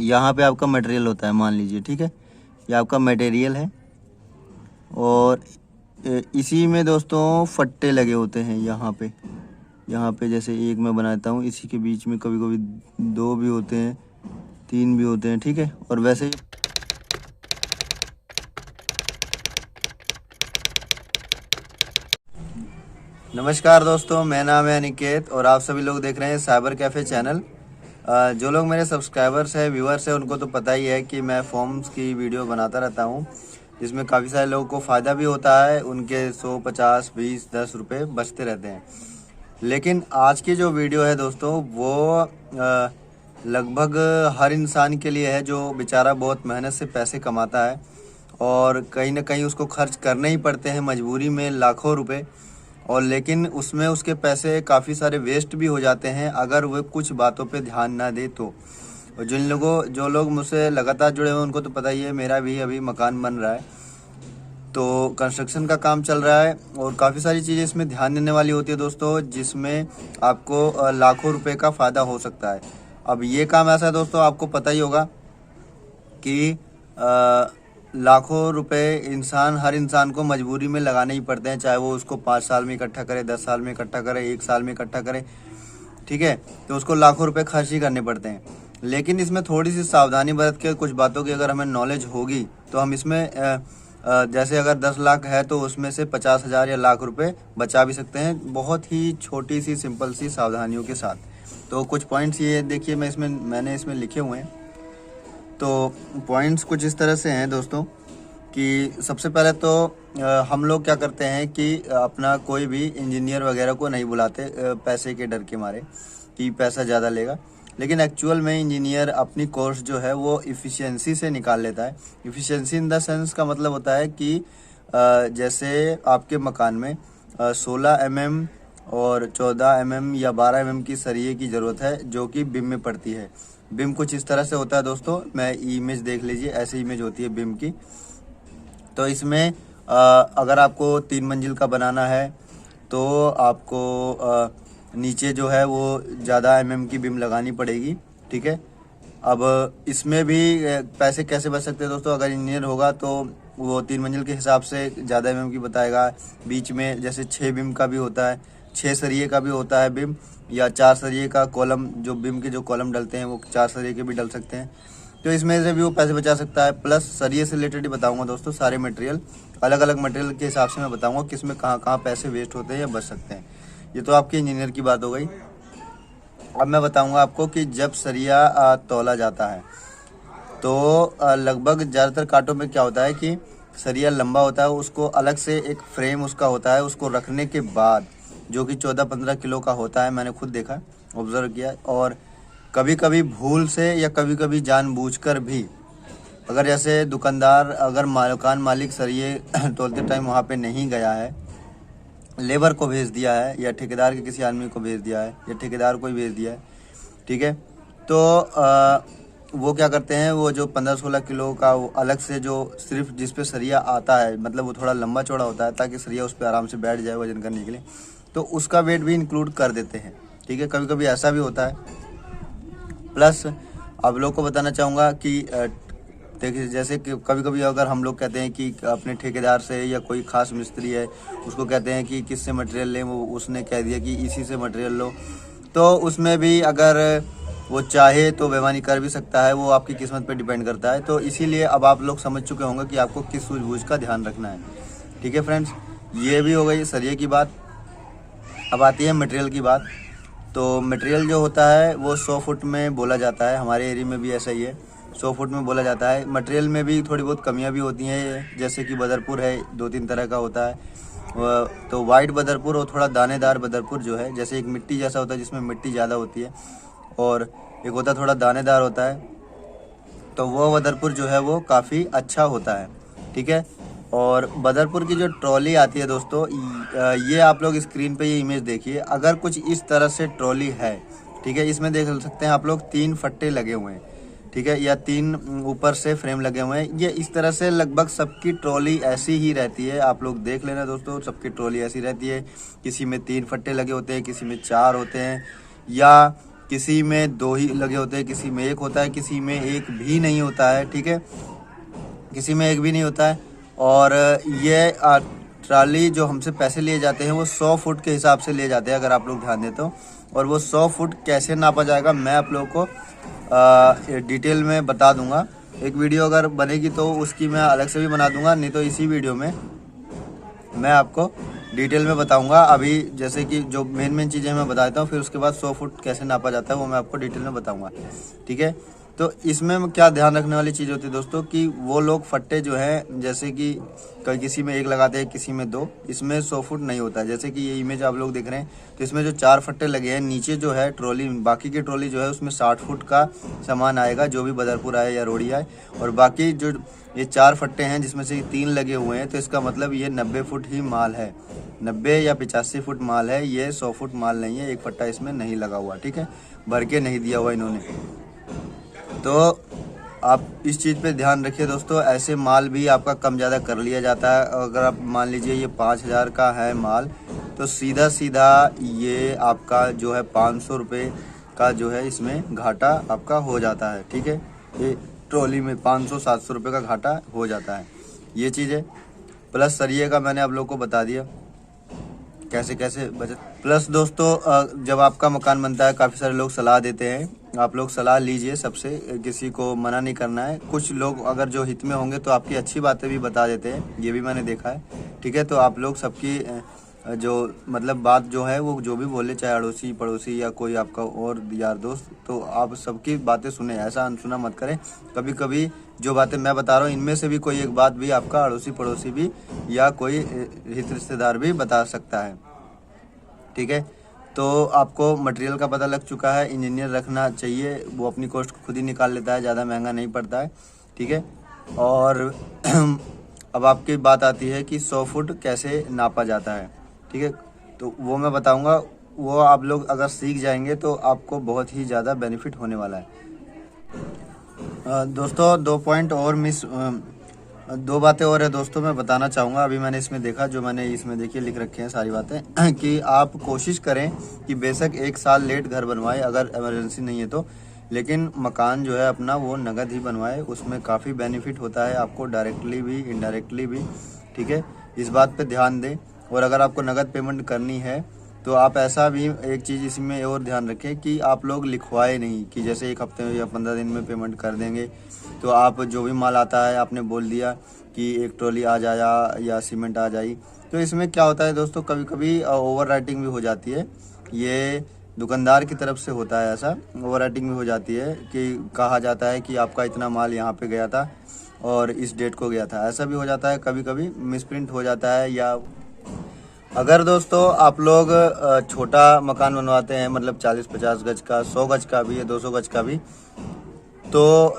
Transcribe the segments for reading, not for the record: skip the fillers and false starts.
यहाँ पे आपका मटेरियल होता है, मान लीजिए, ठीक है, ये आपका मटेरियल है। और इसी में दोस्तों फट्टे लगे होते हैं यहाँ पे जैसे एक मैं बनाता हूँ, इसी के बीच में कभी कभी 2 भी होते हैं, 3 भी होते हैं, ठीक है। और वैसे नमस्कार दोस्तों, मेरा नाम है अनिकेत और आप सभी लोग देख रहे हैं साइबर कैफ़े चैनल। जो लोग मेरे सब्सक्राइबर्स हैं, व्यूअर्स हैं, उनको तो पता ही है कि मैं फॉर्म्स की वीडियो बनाता रहता हूं, जिसमें काफ़ी सारे लोगों को फ़ायदा भी होता है, उनके 100, 50, 20, 10 रुपये बचते रहते हैं। लेकिन आज की जो वीडियो है दोस्तों, वो लगभग हर इंसान के लिए है जो बेचारा बहुत मेहनत से पैसे कमाता है और कहीं ना कहीं उसको खर्च करने ही पड़ते हैं मजबूरी में लाखों रुपए, और लेकिन उसमें उसके पैसे काफ़ी सारे वेस्ट भी हो जाते हैं अगर वो कुछ बातों पे ध्यान ना दे तो। और जो लोग मुझसे लगातार जुड़े हुए उनको तो पता ही है, मेरा भी अभी मकान बन रहा है, तो कंस्ट्रक्शन का काम चल रहा है और काफ़ी सारी चीज़ें इसमें ध्यान देने वाली होती है दोस्तों, जिसमें आपको लाखों रुपए का फ़ायदा हो सकता है। अब ये काम ऐसा है दोस्तों, आपको पता ही होगा कि लाखों रुपए हर इंसान को मजबूरी में लगाने ही पड़ते हैं, चाहे वो उसको 5 साल में इकट्ठा करे, 10 साल में इकट्ठा करे, 1 साल में इकट्ठा करे, ठीक है, तो उसको लाखों रुपए खर्च ही करने पड़ते हैं। लेकिन इसमें थोड़ी सी सावधानी बरत के कुछ बातों की अगर हमें नॉलेज होगी तो हम इसमें जैसे अगर 10 लाख है तो उसमें से 50,000 या लाख रुपए बचा भी सकते हैं, बहुत ही छोटी सी सिंपल सी सावधानियों के साथ। तो कुछ पॉइंट्स ये देखिए मैंने इसमें लिखे हुए हैं। तो पॉइंट्स कुछ इस तरह से हैं दोस्तों कि सबसे पहले तो हम लोग क्या करते हैं कि अपना कोई भी इंजीनियर वगैरह को नहीं बुलाते पैसे के डर के मारे कि पैसा ज़्यादा लेगा, लेकिन एक्चुअल में इंजीनियर अपनी कोर्स जो है वो इफ़िशियंसी से निकाल लेता है। इफ़िशियंसी इन द सेंस का मतलब होता है कि जैसे आपके मकान में 16 mm और 14 mm या 12 mm की सरिये की ज़रूरत है, जो कि बिम में पड़ती है। बिम कुछ इस तरह से होता है दोस्तों, मैं इमेज देख लीजिए, ऐसी इमेज होती है बिम की। तो इसमें अगर आपको 3 मंजिल का बनाना है तो आपको नीचे जो है वो ज़्यादा mm की बिम लगानी पड़ेगी, ठीक है। अब इसमें भी पैसे कैसे बच सकते हैं दोस्तों, अगर इंजीनियर होगा तो वो 3 मंजिल के हिसाब से ज़्यादा mm की बताएगा। बीच में जैसे 6 बिम का भी होता है, 6 सरिये का भी होता है बिम, या 4 सरिये का कॉलम, जो बिम के जो कॉलम डलते हैं वो 4 सरिये के भी डल सकते हैं, तो इसमें से भी वो पैसे बचा सकता है। प्लस सरिये से रिलेटेड ही बताऊंगा दोस्तों, सारे मटेरियल अलग अलग मटेरियल के हिसाब से मैं बताऊंगा किस में कहाँ कहाँ पैसे वेस्ट होते हैं या बच सकते हैं। ये तो आपकी इंजीनियर की बात हो गई। अब मैं बताऊंगा आपको कि जब सरिया तौला जाता है तो लगभग ज़्यादातर कांटों में क्या होता है कि सरिया लंबा होता है, उसको अलग से एक फ्रेम उसका होता है, उसको रखने के बाद जो कि 14-15 किलो का होता है, मैंने खुद देखा, ऑब्जर्व किया। और कभी कभी भूल से या कभी कभी जानबूझकर भी, अगर जैसे दुकानदार अगर मकान मालिक सरिये तोलते टाइम वहाँ पे नहीं गया है, लेबर को भेज दिया है या ठेकेदार के किसी आदमी को भेज दिया है या ठेकेदार को ही भेज दिया है, ठीक है, तो वो क्या करते हैं, वो जो 15-16 किलो का वो अलग से जो सिर्फ जिस पे सरिया आता है, मतलब वो थोड़ा लंबा चौड़ा होता है ताकि सरिया उस पर आराम से बैठ जाए वजन करने के लिए, तो उसका वेट भी इंक्लूड कर देते हैं, ठीक है। कभी कभी ऐसा भी होता है। प्लस आप लोग को बताना चाहूँगा कि देखिए, जैसे कि कभी कभी अगर हम लोग कहते हैं कि अपने ठेकेदार से या कोई खास मिस्त्री है उसको कहते हैं कि किससे मटेरियल लें, वो उसने कह दिया कि इसी से मटेरियल लो, तो उसमें भी अगर वो चाहे तो बेईमानी कर भी सकता है, वो आपकी किस्मत पे डिपेंड करता है। तो इसीलिए अब आप लोग समझ चुके होंगे कि आपको किस सूझबूझ का ध्यान रखना है, ठीक है फ्रेंड्स। ये भी हो गई सरिये की बात। अब आती है मटेरियल की बात। तो मटेरियल जो होता है वो 100 फुट में बोला जाता है, हमारे एरिया में भी ऐसा ही है, 100 फुट में बोला जाता है। मटेरियल में भी थोड़ी बहुत कमियां भी होती हैं, जैसे कि बदरपुर है, 2-3 तरह का होता है। तो वाइट बदरपुर और थोड़ा दानेदार बदरपुर जो है, जैसे एक मिट्टी जैसा होता है जिसमें मिट्टी ज़्यादा होती है, और एक होता है थोड़ा दानेदार होता है, तो वो बदरपुर जो है वो काफ़ी अच्छा होता है, ठीक है। और बदरपुर की जो ट्रॉली आती है दोस्तों, ये आप लोग स्क्रीन पे ये इमेज देखिए, अगर कुछ इस तरह से ट्रॉली है, ठीक है, इसमें देख सकते हैं आप लोग 3 फट्टे लगे हुए हैं, ठीक है, या 3 ऊपर से फ्रेम लगे हुए हैं। ये इस तरह से लगभग सबकी ट्रॉली ऐसी ही रहती है, आप लोग देख लेना दोस्तों, सबकी ट्रॉली ऐसी रहती है। किसी में 3 फट्टे लगे होते हैं, किसी में 4 होते हैं, या किसी में 2 ही लगे होते हैं, किसी में 1 होता है, किसी में 1 भी नहीं होता है, ठीक है, किसी में 1 भी नहीं होता है। और ये ट्राली जो हमसे पैसे लिए जाते हैं वो 100 फुट के हिसाब से लिए जाते हैं, अगर आप लोग ध्यान देते हो। और वो 100 फुट कैसे नापा जाएगा मैं आप लोगों को डिटेल में बता दूंगा। एक वीडियो अगर बनेगी तो उसकी मैं अलग से भी बना दूंगा, नहीं तो इसी वीडियो में मैं आपको डिटेल में बताऊंगा। अभी जैसे कि जो मेन चीज़ें मैं बता देता हूँ, फिर उसके बाद 100 फुट कैसे नापा जाता है वो मैं आपको डिटेल में बताऊंगा, ठीक है। तो इसमें क्या ध्यान रखने वाली चीज़ होती है दोस्तों कि वो लोग फट्टे जो हैं, जैसे कि किसी में 1 लगाते हैं, किसी में 2, इसमें 100 फुट नहीं होता है। जैसे कि ये इमेज आप लोग देख रहे हैं, तो इसमें जो 4 फट्टे लगे हैं, नीचे जो है ट्रॉली, बाकी की ट्रॉली जो है उसमें 60 फुट का सामान आएगा, जो भी बदरपुर आए या रोड़ी आए। और बाकी जो ये 4 फट्टे हैं जिसमें से 3 लगे हुए हैं, तो इसका मतलब ये 90 फुट ही माल है, 90 या 85 फुट माल है, ये 100 फुट माल नहीं है। 1 फट्टा इसमें नहीं लगा हुआ, ठीक है, भर के नहीं दिया हुआ इन्होंने। तो आप इस चीज़ पे ध्यान रखिए दोस्तों। ऐसे माल भी आपका कम ज़्यादा कर लिया जाता है। अगर आप मान लीजिए ये 5000 का है माल, तो सीधा सीधा ये आपका जो है 500 रुपये का जो है इसमें घाटा आपका हो जाता है, ठीक है। ये ट्रॉली में 500-700 रुपये का घाटा हो जाता है, ये चीज़ है। प्लस सरिये का मैंने आप लोग को बता दिया कैसे कैसे बचत। प्लस दोस्तों जब आपका मकान बनता है, काफ़ी सारे लोग सलाह देते हैं, आप लोग सलाह लीजिए सबसे, किसी को मना नहीं करना है। कुछ लोग अगर जो हित में होंगे तो आपकी अच्छी बातें भी बता देते हैं, ये भी मैंने देखा है, ठीक है। तो आप लोग सबकी जो मतलब बात जो है वो जो भी बोले, चाहे अड़ोसी पड़ोसी या कोई आपका और यार दोस्त, तो आप सबकी बातें सुने, ऐसा अनसुना मत करें। कभी कभी जो बातें मैं बता रहा हूँ इनमें से भी कोई एक बात भी आपका अड़ोसी पड़ोसी भी या कोई हित रिश्तेदार भी बता सकता है, ठीक है। तो आपको मटेरियल का पता लग चुका है, इंजीनियर रखना चाहिए, वो अपनी कॉस्ट खुद ही निकाल लेता है, ज़्यादा महंगा नहीं पड़ता है, ठीक है। और अब आपकी बात आती है कि 100 फुट कैसे नापा जाता है, ठीक है, तो वो मैं बताऊंगा। वो आप लोग अगर सीख जाएंगे तो आपको बहुत ही ज़्यादा बेनिफिट होने वाला है। दोस्तों 2 पॉइंट और 2 बातें और है दोस्तों, मैं बताना चाहूँगा। अभी मैंने इसमें देखा, जो मैंने इसमें देखिए लिख रखे हैं सारी बातें कि आप कोशिश करें कि बेशक 1 साल लेट घर बनवाएं अगर इमरजेंसी नहीं है तो, लेकिन मकान जो है अपना वो नगद ही बनवाए। उसमें काफ़ी बेनिफिट होता है आपको, डायरेक्टली भी इनडायरेक्टली भी, ठीक है, इस बात पे ध्यान दें। और अगर आपको नगद पेमेंट करनी है तो आप ऐसा भी एक चीज़ इसमें और ध्यान रखें कि आप लोग लिखवाए नहीं कि जैसे 1 हफ्ते में या 15 दिन में पेमेंट कर देंगे। तो आप जो भी माल आता है आपने बोल दिया कि 1 ट्रॉली आ जाया या सीमेंट आ जाई, तो इसमें क्या होता है दोस्तों, कभी कभी ओवर राइटिंग भी हो जाती है। ये दुकानदार की तरफ से होता है, ऐसा ओवर राइटिंग भी हो जाती है कि कहा जाता है कि आपका इतना माल यहाँ पे गया था और इस डेट को गया था, ऐसा भी हो जाता है, कभी कभी मिसप्रिंट हो जाता है। या अगर दोस्तों आप लोग छोटा मकान बनवाते हैं, मतलब 40-50 गज का, 100 गज का भी है, 200 गज का भी, तो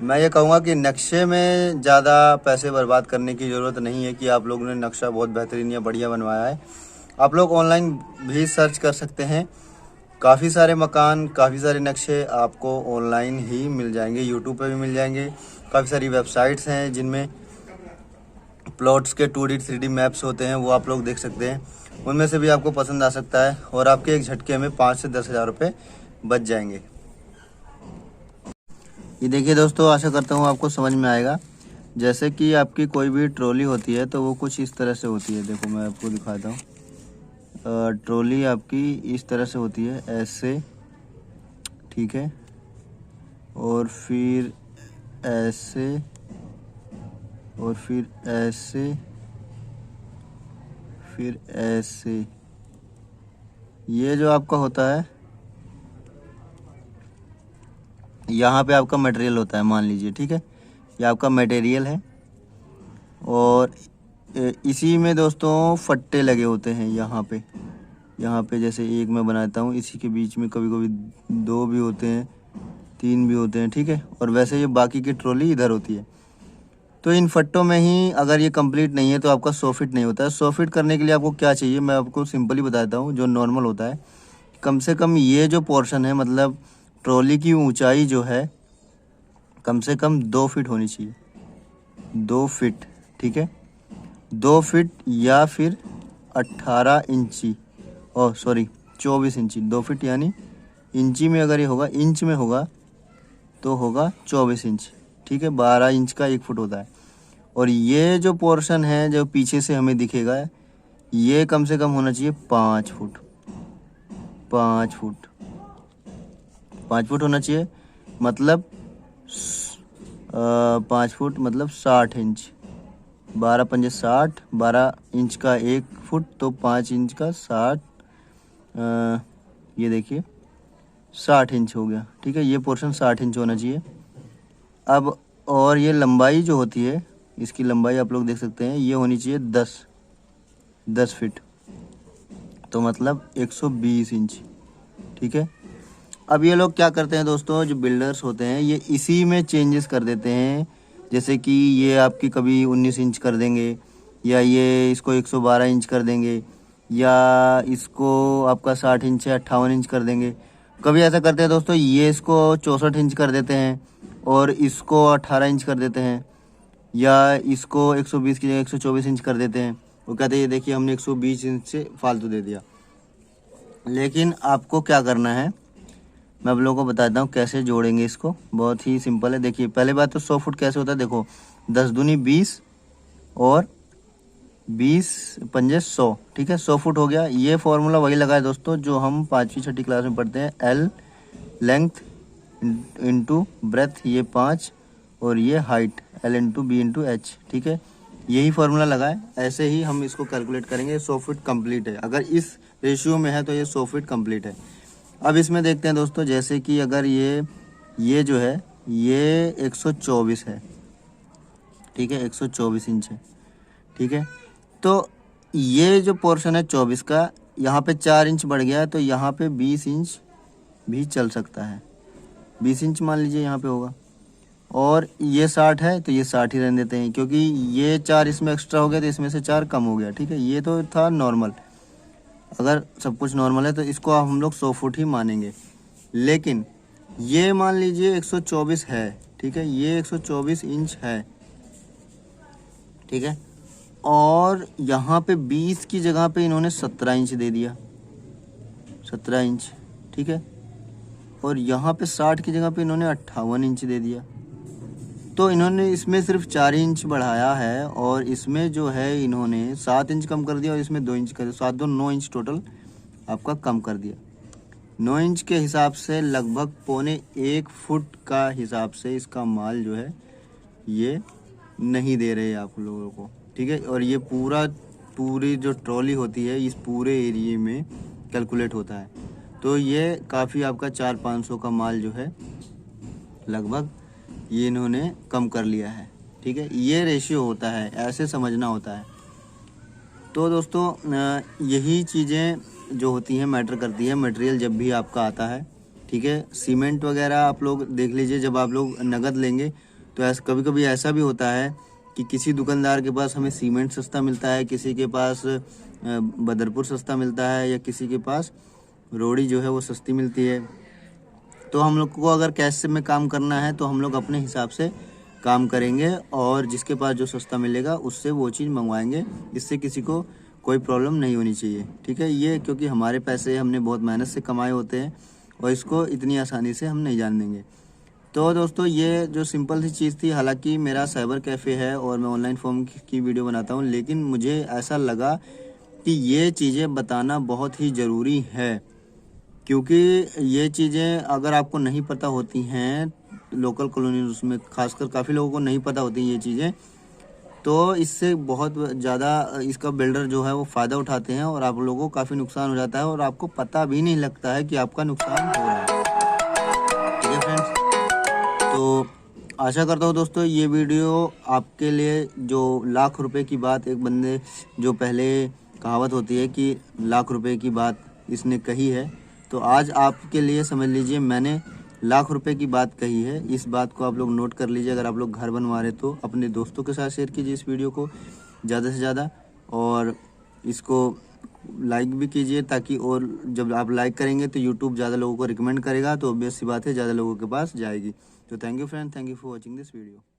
मैं ये कहूँगा कि नक्शे में ज़्यादा पैसे बर्बाद करने की ज़रूरत नहीं है कि आप लोगों ने नक्शा बहुत बेहतरीन या बढ़िया बनवाया है। आप लोग ऑनलाइन भी सर्च कर सकते हैं, काफ़ी सारे मकान, काफ़ी सारे नक्शे आपको ऑनलाइन ही मिल जाएंगे, यूट्यूब पे भी मिल जाएंगे। काफ़ी सारी वेबसाइट्स हैं जिनमें प्लॉट्स के 2D 3D मैप्स होते हैं, वो आप लोग देख सकते हैं, उनमें से भी आपको पसंद आ सकता है और आपके एक झटके में 5 से 10 हज़ार रुपये बच जाएंगे। ये देखिए दोस्तों, आशा करता हूँ आपको समझ में आएगा। जैसे कि आपकी कोई भी ट्रॉली होती है तो वो कुछ इस तरह से होती है, देखो मैं आपको दिखाता हूँ। ट्रॉली आपकी इस तरह से होती है, ऐसे, ठीक है, और फिर ऐसे, और फिर ऐसे, फिर ऐसे। ये जो आपका होता है, यहाँ पे आपका मटेरियल होता है, मान लीजिए, ठीक है, ये आपका मटेरियल है। और इसी में दोस्तों फट्टे लगे होते हैं यहाँ पे जैसे एक मैं बनाता हूँ, इसी के बीच में कभी कभी 2 भी होते हैं, 3 भी होते हैं, ठीक है। और वैसे ये बाकी की ट्रॉली इधर होती है। तो इन फट्टों में ही अगर ये कंप्लीट नहीं है तो आपका 100 फीट नहीं होता है। 100 फीट करने के लिए आपको क्या चाहिए, मैं आपको सिंपली बता देता हूँ। जो नॉर्मल होता है, कम से कम ये जो पोर्शन है, मतलब ट्रॉली की ऊंचाई जो है, कम से कम 2 फीट होनी चाहिए, 2 फीट, ठीक है, 2 फीट या फिर 18 इंची, ओह सॉरी 24 इंची, 2 फीट यानी इंची में अगर ये होगा, इंच में होगा तो होगा 24 इंच, ठीक है। 12 इंच का 1 फुट होता है। और ये जो पोर्शन है जो पीछे से हमें दिखेगा, ये कम से कम होना चाहिए 5 फुट, 5 फुट, 5 फुट होना चाहिए। मतलब 5 फुट मतलब 60 इंच, 12 पंजे 60, 12 इंच का 1 फुट तो 5 इंच का 60, ये देखिए 60 इंच हो गया, ठीक है। ये पोर्शन 60 इंच होना चाहिए। अब और ये लंबाई जो होती है, इसकी लंबाई आप लोग देख सकते हैं, ये होनी चाहिए 10 फीट, तो मतलब 120 इंच, ठीक है। अब ये लोग क्या करते हैं दोस्तों, जो बिल्डर्स होते हैं ये इसी में चेंजेस कर देते हैं। जैसे कि ये आपकी कभी 19 इंच कर देंगे, या ये इसको 112 इंच कर देंगे, या इसको आपका 60 इंच या 58 इंच कर देंगे। कभी ऐसा करते हैं दोस्तों, ये इसको 64 इंच कर देते हैं और इसको 18 इंच कर देते हैं, या इसको 120 की जगह 124 इंच कर देते हैं। वो कहते हैं ये देखिए हमने 120 इंच से फालतू दे दिया। लेकिन आपको क्या करना है, मैं आप लोगों को बताता हूँ कैसे जोड़ेंगे इसको। बहुत ही सिंपल है। देखिए पहले बात तो 100 फुट कैसे होता है, देखो 10 दूनी 20 और 20 पंजे 100, ठीक है। 100 फुट हो गया। ये फॉर्मूला वही लगा है दोस्तों जो हम 5वीं 6ठी क्लास में पढ़ते हैं, L लेंथ इंटू ब्रेथ, ये 5 और ये height L into B into H, ठीक है। यही फॉर्मूला लगा है। ऐसे ही हम इसको कैलकुलेट करेंगे। 100 फीट कंप्लीट है, अगर इस रेशियो में है तो ये 100 फीट कंप्लीट है। अब इसमें देखते हैं दोस्तों, जैसे कि अगर ये जो है ये 124 है, ठीक है, 124 इंच है, ठीक है। तो ये जो पोर्शन है 24 का, यहाँ पे 4 इंच बढ़ गया है तो यहाँ पे 20 इंच भी चल सकता है। 20 इंच मान लीजिए यहाँ पे होगा। और ये 60 है तो ये 60 ही रहने देते हैं, क्योंकि ये 4 इसमें एक्स्ट्रा हो गया तो इसमें से 4 कम हो गया, ठीक है। ये तो था नॉर्मल, अगर सब कुछ नॉर्मल है तो इसको हम लोग 100 फुट ही मानेंगे। लेकिन ये मान लीजिए 124 है, ठीक है, ये 124 इंच है, ठीक है। और यहाँ पे 20 की जगह पे इन्होंने 17 इंच दे दिया, 17 इंच, ठीक है। और यहाँ पे 60 की जगह पे इन्होंने 58 इंच दे दिया। तो इन्होंने इसमें सिर्फ 4 इंच बढ़ाया है और इसमें जो है इन्होंने 7 इंच कम कर दिया और इसमें 2 इंच कर दिया। 7 2 9 इंच टोटल आपका कम कर दिया। 9 इंच के हिसाब से लगभग 1.25 फुट का हिसाब से इसका माल जो है ये नहीं दे रहे आप लोगों को, ठीक है। और ये पूरी जो ट्रॉली होती है इस पूरे एरिए में कैलकुलेट होता है। तो ये काफ़ी आपका 400-500 का माल जो है लगभग ये इन्होंने कम कर लिया है, ठीक है। ये रेशियो होता है, ऐसे समझना होता है। तो दोस्तों यही चीज़ें जो होती हैं मैटर करती है। मटेरियल जब भी आपका आता है, ठीक है, सीमेंट वगैरह आप लोग देख लीजिए, जब आप लोग नगद लेंगे तो ऐसा कभी कभी ऐसा भी होता है कि किसी दुकानदार के पास हमें सीमेंट सस्ता मिलता है, किसी के पास बदरपुर सस्ता मिलता है, या किसी के पास रोड़ी जो है वो सस्ती मिलती है। तो हम लोग को अगर कैश में काम करना है तो हम लोग अपने हिसाब से काम करेंगे और जिसके पास जो सस्ता मिलेगा उससे वो चीज़ मंगवाएंगे। इससे किसी को कोई प्रॉब्लम नहीं होनी चाहिए, ठीक है। ये क्योंकि हमारे पैसे हमने बहुत मेहनत से कमाए होते हैं और इसको इतनी आसानी से हम नहीं जान देंगे। तो दोस्तों ये जो सिंपल सी चीज़ थी, हालांकि मेरा साइबर कैफ़े है और मैं ऑनलाइन फॉर्म की वीडियो बनाता हूँ, लेकिन मुझे ऐसा लगा कि ये चीज़ें बताना बहुत ही ज़रूरी है, क्योंकि ये चीज़ें अगर आपको नहीं पता होती हैं लोकल कॉलोनी उसमें खासकर काफ़ी लोगों को नहीं पता होती ये चीज़ें, तो इससे बहुत ज़्यादा इसका बिल्डर जो है वो फ़ायदा उठाते हैं और आप लोगों को काफ़ी नुकसान हो जाता है और आपको पता भी नहीं लगता है कि आपका नुकसान हो रहा है, ठीक है फ्रेंड्स। तो आशा करता हूँ दोस्तों ये वीडियो आपके लिए, जो लाख रुपए की बात एक बंदे, जो पहले कहावत होती है कि लाख रुपए की बात इसने कही है, तो आज आपके लिए समझ लीजिए मैंने लाख रुपए की बात कही है। इस बात को आप लोग नोट कर लीजिए। अगर आप लोग घर बनवा रहे तो अपने दोस्तों के साथ शेयर कीजिए इस वीडियो को ज़्यादा से ज़्यादा, और इसको लाइक भी कीजिए, ताकि और जब आप लाइक करेंगे तो यूट्यूब ज़्यादा लोगों को रिकमेंड करेगा, तो ऑब्वियस सी बात है ज़्यादा लोगों के पास जाएगी। तो thank you friend, thank you for watching this video.